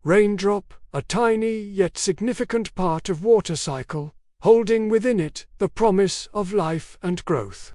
Raindrop, a tiny yet significant part of water cycle, holding within it the promise of life and growth.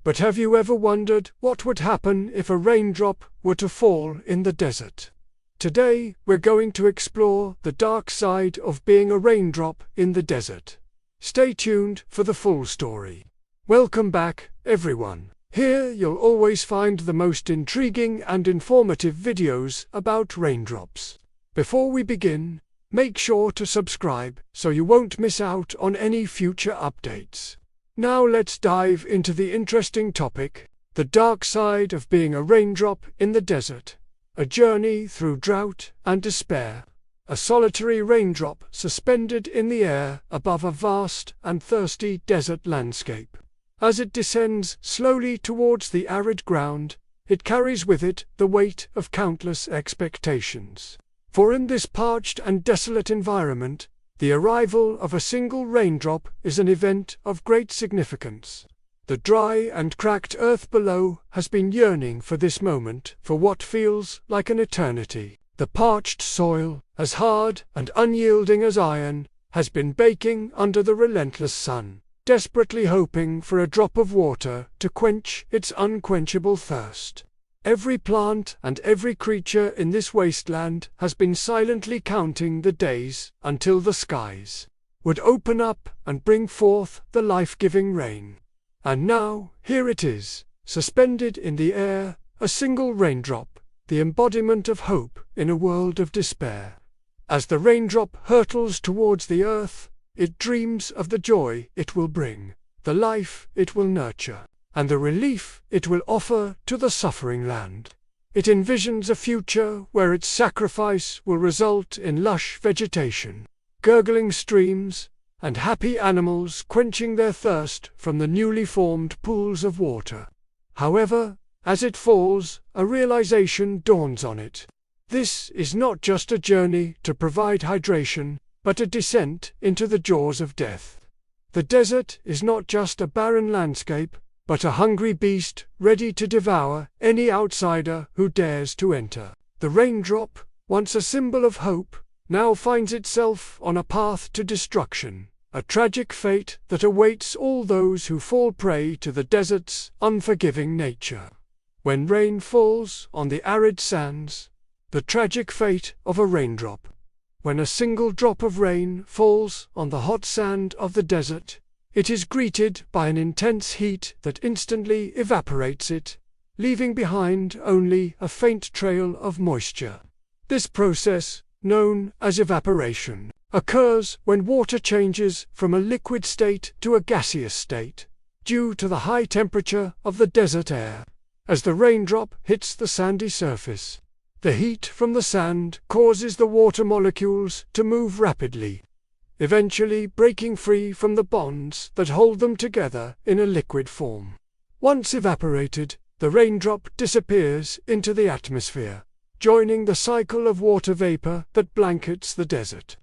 But have you ever wondered what would happen if a raindrop were to fall in the desert? Today, we're going to explore the dark side of being a raindrop in the desert. Stay tuned for the full story. Welcome back, everyone. Here you'll always find the most intriguing and informative videos about raindrops. Before we begin, make sure to subscribe so you won't miss out on any future updates. Now let's dive into the interesting topic, the dark side of being a raindrop in the desert. A journey through drought and despair. A solitary raindrop suspended in the air above a vast and thirsty desert landscape. As it descends slowly towards the arid ground, it carries with it the weight of countless expectations. For in this parched and desolate environment, the arrival of a single raindrop is an event of great significance. The dry and cracked earth below has been yearning for this moment for what feels like an eternity. The parched soil, as hard and unyielding as iron, has been baking under the relentless sun, desperately hoping for a drop of water to quench its unquenchable thirst. Every plant and every creature in this wasteland has been silently counting the days until the skies would open up and bring forth the life-giving rain. And now, here it is, suspended in the air, a single raindrop, the embodiment of hope in a world of despair. As the raindrop hurtles towards the earth, it dreams of the joy it will bring, the life it will nurture, and the relief it will offer to the suffering land. It envisions a future where its sacrifice will result in lush vegetation, gurgling streams, and happy animals quenching their thirst from the newly formed pools of water. However, as it falls, a realization dawns on it. This is not just a journey to provide hydration, but a descent into the jaws of death. The desert is not just a barren landscape, but a hungry beast ready to devour any outsider who dares to enter. The raindrop, once a symbol of hope, now finds itself on a path to destruction, a tragic fate that awaits all those who fall prey to the desert's unforgiving nature. When rain falls on the arid sands, the tragic fate of a raindrop. When a single drop of rain falls on the hot sand of the desert, it is greeted by an intense heat that instantly evaporates it, leaving behind only a faint trail of moisture. This process, known as evaporation, occurs when water changes from a liquid state to a gaseous state, due to the high temperature of the desert air. As the raindrop hits the sandy surface, the heat from the sand causes the water molecules to move rapidly, eventually breaking free from the bonds that hold them together in a liquid form. Once evaporated, the raindrop disappears into the atmosphere, joining the cycle of water vapor that blankets the desert.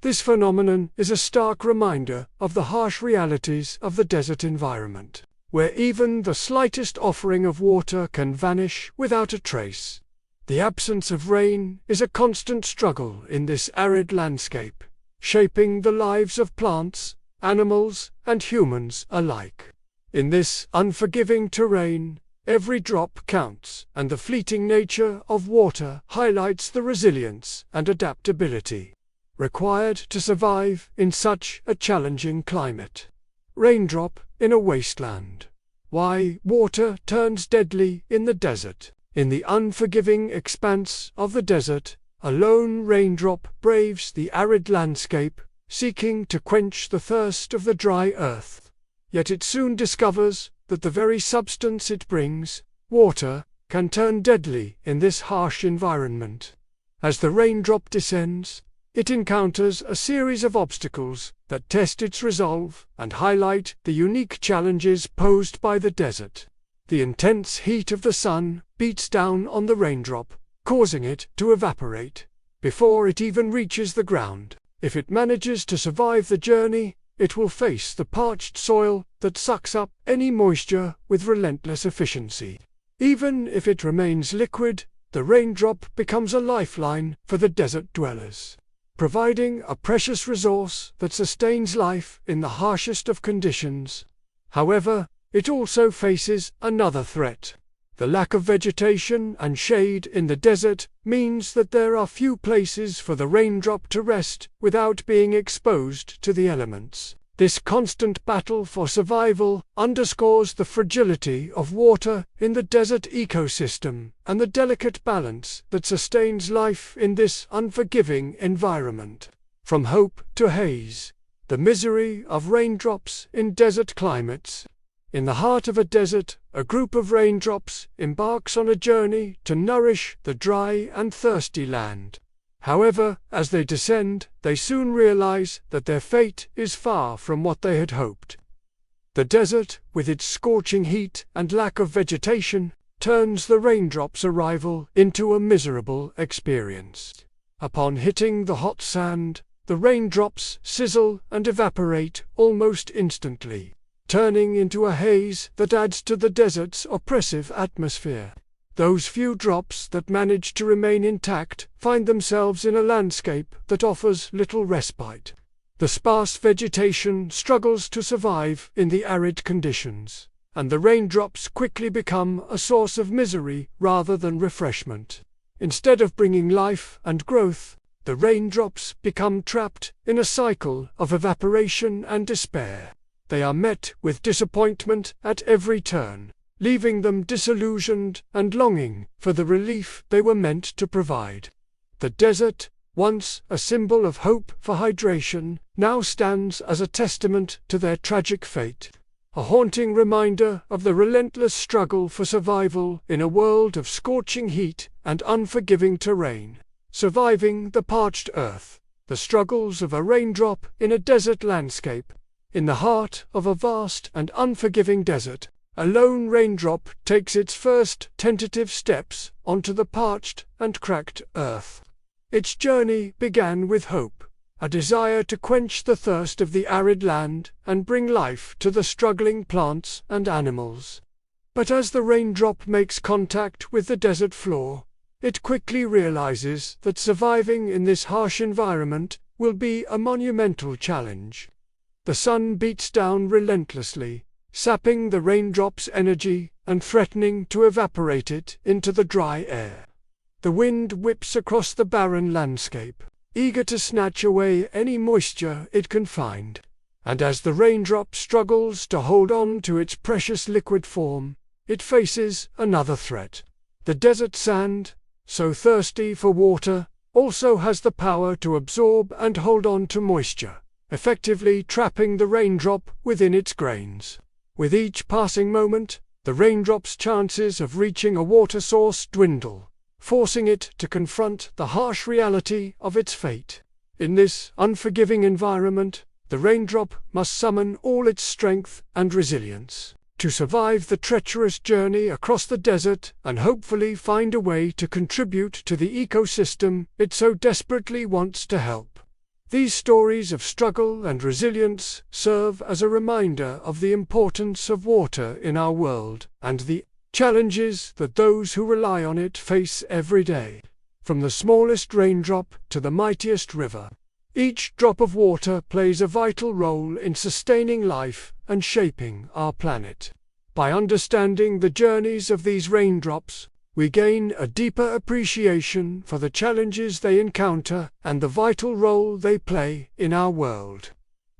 This phenomenon is a stark reminder of the harsh realities of the desert environment, where even the slightest offering of water can vanish without a trace. The absence of rain is a constant struggle in this arid landscape, shaping the lives of plants, animals, and humans alike. In this unforgiving terrain, every drop counts, and the fleeting nature of water highlights the resilience and adaptability required to survive in such a challenging climate. Raindrop in a wasteland. Why water turns deadly in the desert. In the unforgiving expanse of the desert, a lone raindrop braves the arid landscape, seeking to quench the thirst of the dry earth. Yet it soon discovers that the very substance it brings, water, can turn deadly in this harsh environment. As the raindrop descends, it encounters a series of obstacles that test its resolve and highlight the unique challenges posed by the desert. The intense heat of the sun beats down on the raindrop, causing it to evaporate before it even reaches the ground. If it manages to survive the journey, it will face the parched soil that sucks up any moisture with relentless efficiency. Even if it remains liquid, the raindrop becomes a lifeline for the desert dwellers, providing a precious resource that sustains life in the harshest of conditions. However, it also faces another threat. The lack of vegetation and shade in the desert means that there are few places for the raindrop to rest without being exposed to the elements. This constant battle for survival underscores the fragility of water in the desert ecosystem and the delicate balance that sustains life in this unforgiving environment. From hope to haze, the misery of raindrops in desert climates. In the heart of a desert, a group of raindrops embarks on a journey to nourish the dry and thirsty land. However, as they descend, they soon realize that their fate is far from what they had hoped. The desert, with its scorching heat and lack of vegetation, turns the raindrops' arrival into a miserable experience. Upon hitting the hot sand, the raindrops sizzle and evaporate almost instantly, turning into a haze that adds to the desert's oppressive atmosphere. Those few drops that manage to remain intact find themselves in a landscape that offers little respite. The sparse vegetation struggles to survive in the arid conditions, and the raindrops quickly become a source of misery rather than refreshment. Instead of bringing life and growth, the raindrops become trapped in a cycle of evaporation and despair. They are met with disappointment at every turn, leaving them disillusioned and longing for the relief they were meant to provide. The desert, once a symbol of hope for hydration, now stands as a testament to their tragic fate, a haunting reminder of the relentless struggle for survival in a world of scorching heat and unforgiving terrain. Surviving the parched earth, the struggles of a raindrop in a desert landscape. In the heart of a vast and unforgiving desert, a lone raindrop takes its first tentative steps onto the parched and cracked earth. Its journey began with hope, a desire to quench the thirst of the arid land and bring life to the struggling plants and animals. But as the raindrop makes contact with the desert floor, it quickly realizes that surviving in this harsh environment will be a monumental challenge. The sun beats down relentlessly, sapping the raindrop's energy and threatening to evaporate it into the dry air. The wind whips across the barren landscape, eager to snatch away any moisture it can find. And as the raindrop struggles to hold on to its precious liquid form, it faces another threat. The desert sand, so thirsty for water, also has the power to absorb and hold on to moisture, effectively trapping the raindrop within its grains. With each passing moment, the raindrop's chances of reaching a water source dwindle, forcing it to confront the harsh reality of its fate. In this unforgiving environment, the raindrop must summon all its strength and resilience to survive the treacherous journey across the desert and hopefully find a way to contribute to the ecosystem it so desperately wants to help. These stories of struggle and resilience serve as a reminder of the importance of water in our world and the challenges that those who rely on it face every day. From the smallest raindrop to the mightiest river, each drop of water plays a vital role in sustaining life and shaping our planet. By understanding the journeys of these raindrops, we gain a deeper appreciation for the challenges they encounter and the vital role they play in our world.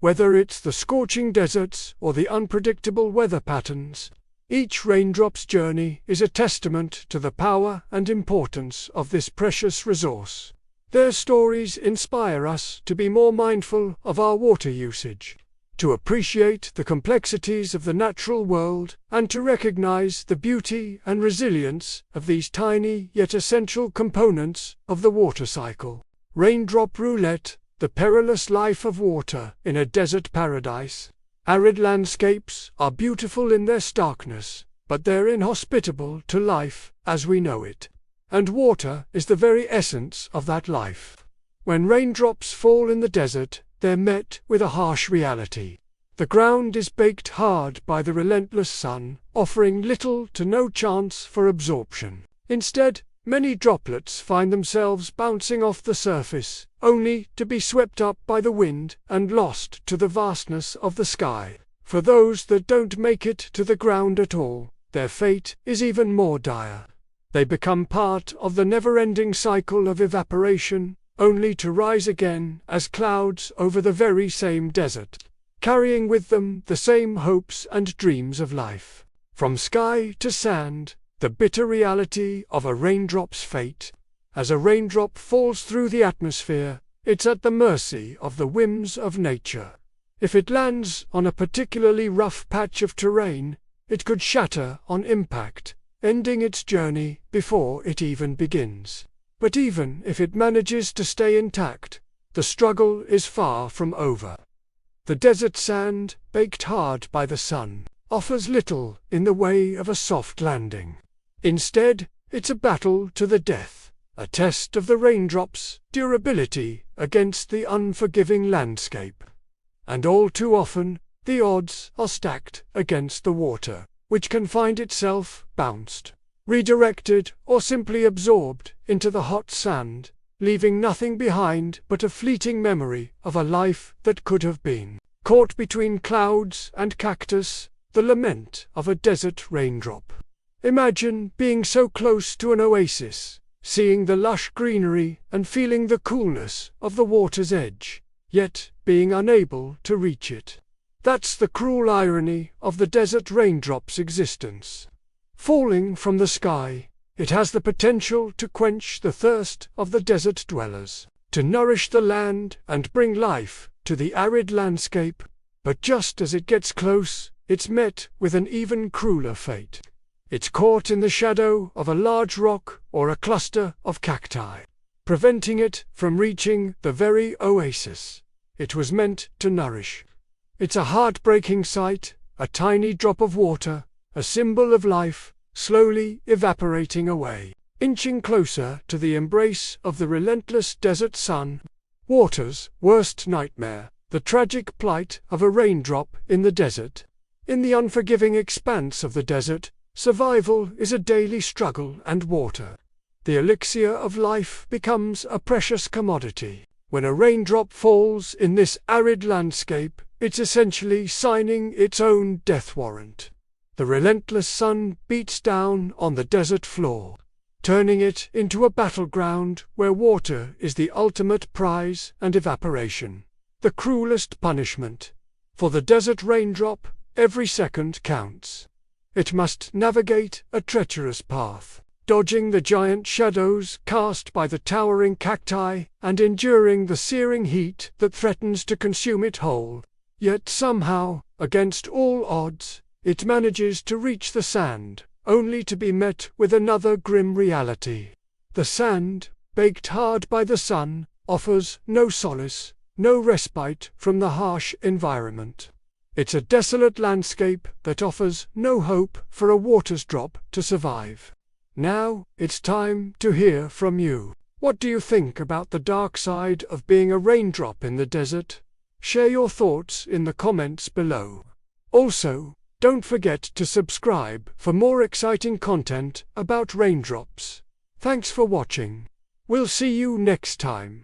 Whether it's the scorching deserts or the unpredictable weather patterns, each raindrop's journey is a testament to the power and importance of this precious resource. Their stories inspire us to be more mindful of our water usage, to appreciate the complexities of the natural world, and to recognize the beauty and resilience of these tiny yet essential components of the water cycle. Raindrop roulette, the perilous life of water in a desert paradise. Arid landscapes are beautiful in their starkness, but they're inhospitable to life as we know it. And water is the very essence of that life. When raindrops fall in the desert, they're met with a harsh reality. The ground is baked hard by the relentless sun, offering little to no chance for absorption. Instead, Many droplets find themselves bouncing off the surface, only to be swept up by the wind and lost to the vastness of the sky. For those that don't make it to the ground at all, their fate is even more dire. They become part of the never-ending cycle of evaporation, only to rise again as clouds over the very same desert, carrying with them the same hopes and dreams of life. From sky to sand, the bitter reality of a raindrop's fate. As a raindrop falls through the atmosphere, it's at the mercy of the whims of nature. If it lands on a particularly rough patch of terrain, it could shatter on impact, ending its journey before it even begins. But even if it manages to stay intact, the struggle is far from over. The desert sand, baked hard by the sun, offers little in the way of a soft landing. Instead, it's a battle to the death, a test of the raindrop's durability against the unforgiving landscape. And all too often, the odds are stacked against the water, which can find itself bounced, redirected, or simply absorbed into the hot sand, leaving nothing behind but a fleeting memory of a life that could have been. Caught between clouds and cactus, the lament of a desert raindrop. Imagine being so close to an oasis, seeing the lush greenery and feeling the coolness of the water's edge, yet being unable to reach it. That's the cruel irony of the desert raindrop's existence. Falling from the sky, it has the potential to quench the thirst of the desert dwellers, to nourish the land and bring life to the arid landscape, but just as it gets close, it's met with an even crueler fate. It's caught in the shadow of a large rock or a cluster of cacti, preventing it from reaching the very oasis it was meant to nourish. It's a heartbreaking sight, a tiny drop of water, a symbol of life, slowly evaporating away, inching closer to the embrace of the relentless desert sun. Water's worst nightmare, the tragic plight of a raindrop in the desert. In the unforgiving expanse of the desert, survival is a daily struggle, and water, the elixir of life, becomes a precious commodity. When a raindrop falls in this arid landscape, it's essentially signing its own death warrant. The relentless sun beats down on the desert floor, turning it into a battleground where water is the ultimate prize and evaporation, the cruelest punishment. For the desert raindrop, every second counts. It must navigate a treacherous path, dodging the giant shadows cast by the towering cacti and enduring the searing heat that threatens to consume it whole. Yet somehow, against all odds, it manages to reach the sand, only to be met with another grim reality. The sand, baked hard by the sun, offers no solace, no respite from the harsh environment. It's a desolate landscape that offers no hope for a water's drop to survive. Now, it's time to hear from you. What do you think about the dark side of being a raindrop in the desert? Share your thoughts in the comments below. Also, don't forget to subscribe for more exciting content about raindrops. Thanks for watching. We'll see you next time.